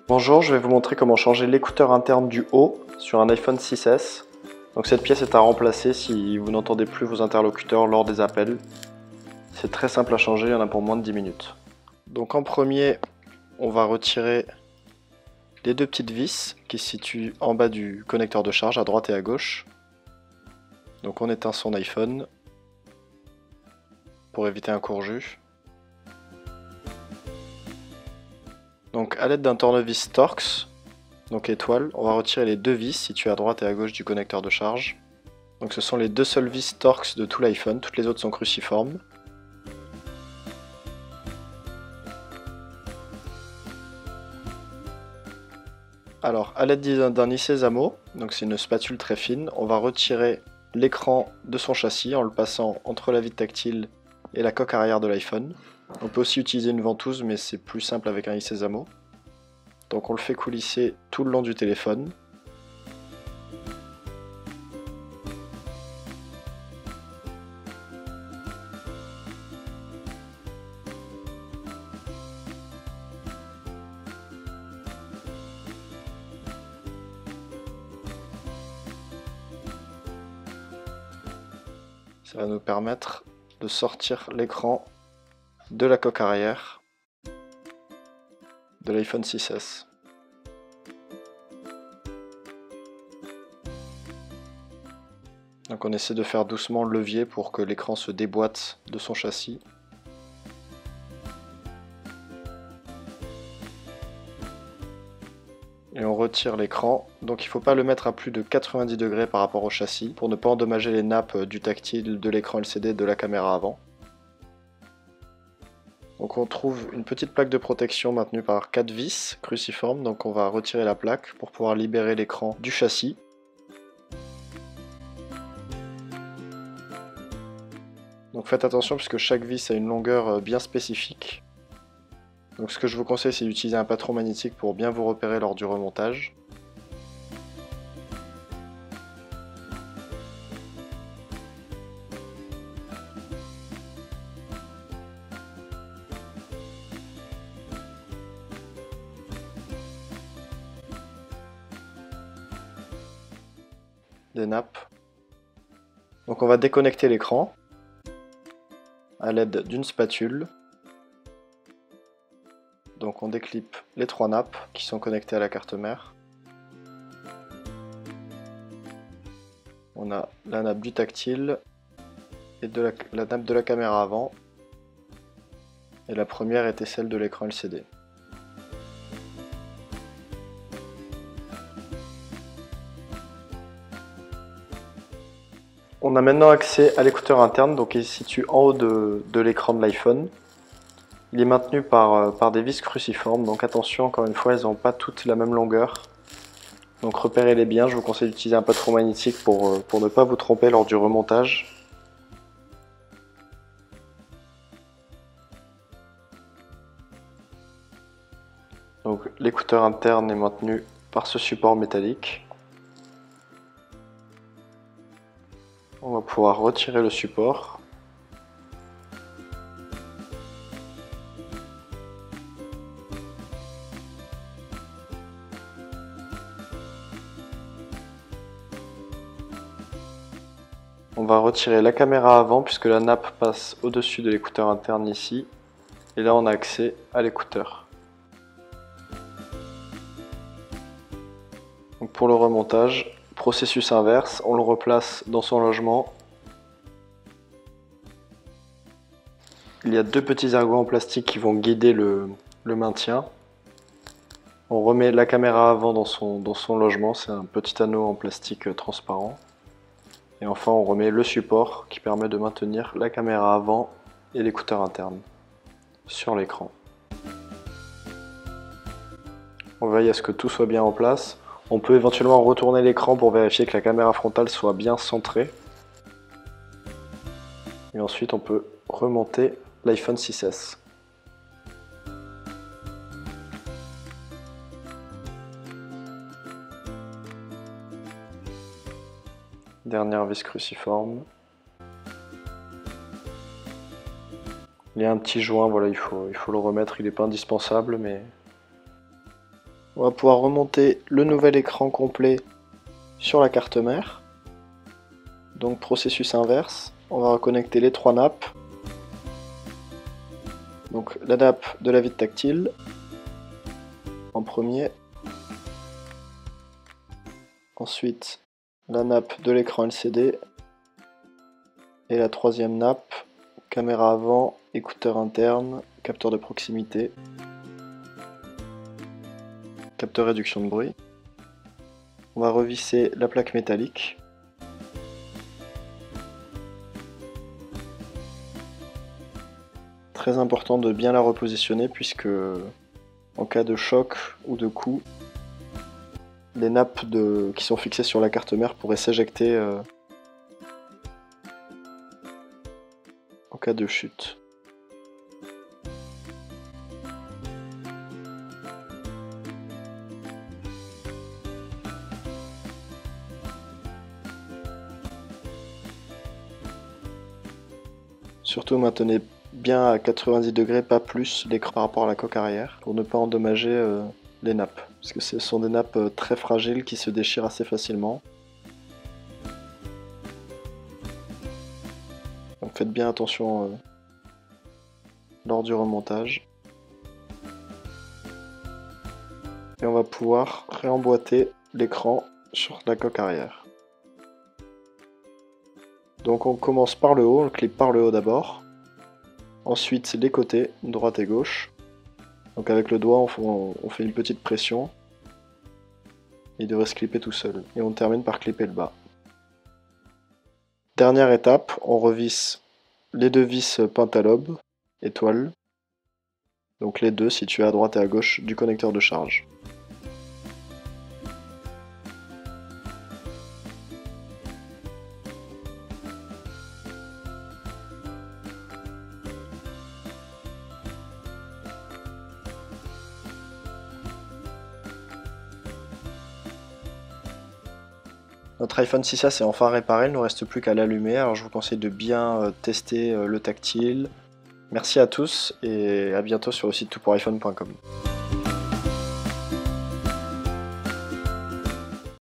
Bonjour, je vais vous montrer comment changer l'écouteur interne du haut sur un iPhone 6S. Donc cette pièce est à remplacer si vous n'entendez plus vos interlocuteurs lors des appels. C'est très simple à changer, il y en a pour moins de 10 minutes. Donc en premier, on va retirer les deux petites vis qui se situent en bas du connecteur de charge à droite et à gauche. Donc on éteint son iPhone pour éviter un court-jus. Donc à l'aide d'un tournevis Torx, donc étoile, on va retirer les deux vis situées à droite et à gauche du connecteur de charge. Donc ce sont les deux seules vis Torx de tout l'iPhone, toutes les autres sont cruciformes. Alors à l'aide d'un Isezamo, donc c'est une spatule très fine, on va retirer l'écran de son châssis en le passant entre la vitre tactile et la coque arrière de l'iPhone. On peut aussi utiliser une ventouse, mais c'est plus simple avec un Isezamo. Donc on le fait coulisser tout le long du téléphone. Ça va nous permettre de sortir l'écran de la coque arrière de l'iPhone 6S. Donc on essaie de faire doucement le levier pour que l'écran se déboîte de son châssis. Et on retire l'écran, donc il ne faut pas le mettre à plus de 90 degrés par rapport au châssis pour ne pas endommager les nappes du tactile, de l'écran LCD, de la caméra avant. Donc on trouve une petite plaque de protection maintenue par 4 vis cruciformes, donc on va retirer la plaque pour pouvoir libérer l'écran du châssis. Donc faites attention puisque chaque vis a une longueur bien spécifique. Donc ce que je vous conseille, c'est d'utiliser un patron magnétique pour bien vous repérer lors du remontage. Des nappes. Donc on va déconnecter l'écran à l'aide d'une spatule. Donc on déclipe les trois nappes qui sont connectées à la carte mère. On a la nappe du tactile et la nappe de la caméra avant. Et la première était celle de l'écran LCD. On a maintenant accès à l'écouteur interne, donc il se situe en haut de l'écran de l'iPhone. Il est maintenu par des vis cruciformes, donc attention, encore une fois, elles n'ont pas toutes la même longueur. Donc repérez-les bien, je vous conseille d'utiliser un patron magnétique pour ne pas vous tromper lors du remontage. Donc l'écouteur interne est maintenu par ce support métallique. On va pouvoir retirer le support. On va retirer la caméra avant puisque la nappe passe au-dessus de l'écouteur interne ici. Et là on a accès à l'écouteur. Donc pour le remontage, processus inverse, on le replace dans son logement. Il y a deux petits ergots en plastique qui vont guider le maintien. On remet la caméra avant dans son logement, c'est un petit anneau en plastique transparent. Et enfin on remet le support qui permet de maintenir la caméra avant et l'écouteur interne sur l'écran. On veille à ce que tout soit bien en place. On peut éventuellement retourner l'écran pour vérifier que la caméra frontale soit bien centrée. Et ensuite on peut remonter l'iPhone 6S. Dernière vis cruciforme. Il y a un petit joint, voilà, il faut le remettre, il n'est pas indispensable, mais On va pouvoir remonter le nouvel écran complet sur la carte mère. Donc processus inverse, on va reconnecter les 3 nappes. Donc la nappe de la vitre tactile en premier. Ensuite la nappe de l'écran LCD. Et la troisième nappe, caméra avant, écouteur interne, capteur de proximité, capteur réduction de bruit. On va revisser la plaque métallique. Très important de bien la repositionner puisque en cas de choc ou de coup, les nappes qui sont fixées sur la carte mère pourraient s'éjecter en cas de chute. Surtout maintenez bien à 90 degrés, pas plus, l'écran par rapport à la coque arrière, pour ne pas endommager les nappes. Parce que ce sont des nappes très fragiles qui se déchirent assez facilement. Donc faites bien attention lors du remontage. Et on va pouvoir réemboîter l'écran sur la coque arrière. Donc on commence par le haut, on clip par le haut d'abord. Ensuite les côtés, droite et gauche. Donc avec le doigt on fait une petite pression. Il devrait se clipper tout seul. Et on termine par clipper le bas. Dernière étape, on revisse les 2 vis pentalobes, étoiles. Donc les 2 situés à droite et à gauche du connecteur de charge. Notre iPhone 6S est enfin réparé, il ne nous reste plus qu'à l'allumer, alors je vous conseille de bien tester le tactile. Merci à tous et à bientôt sur le site toutpouriphone.com.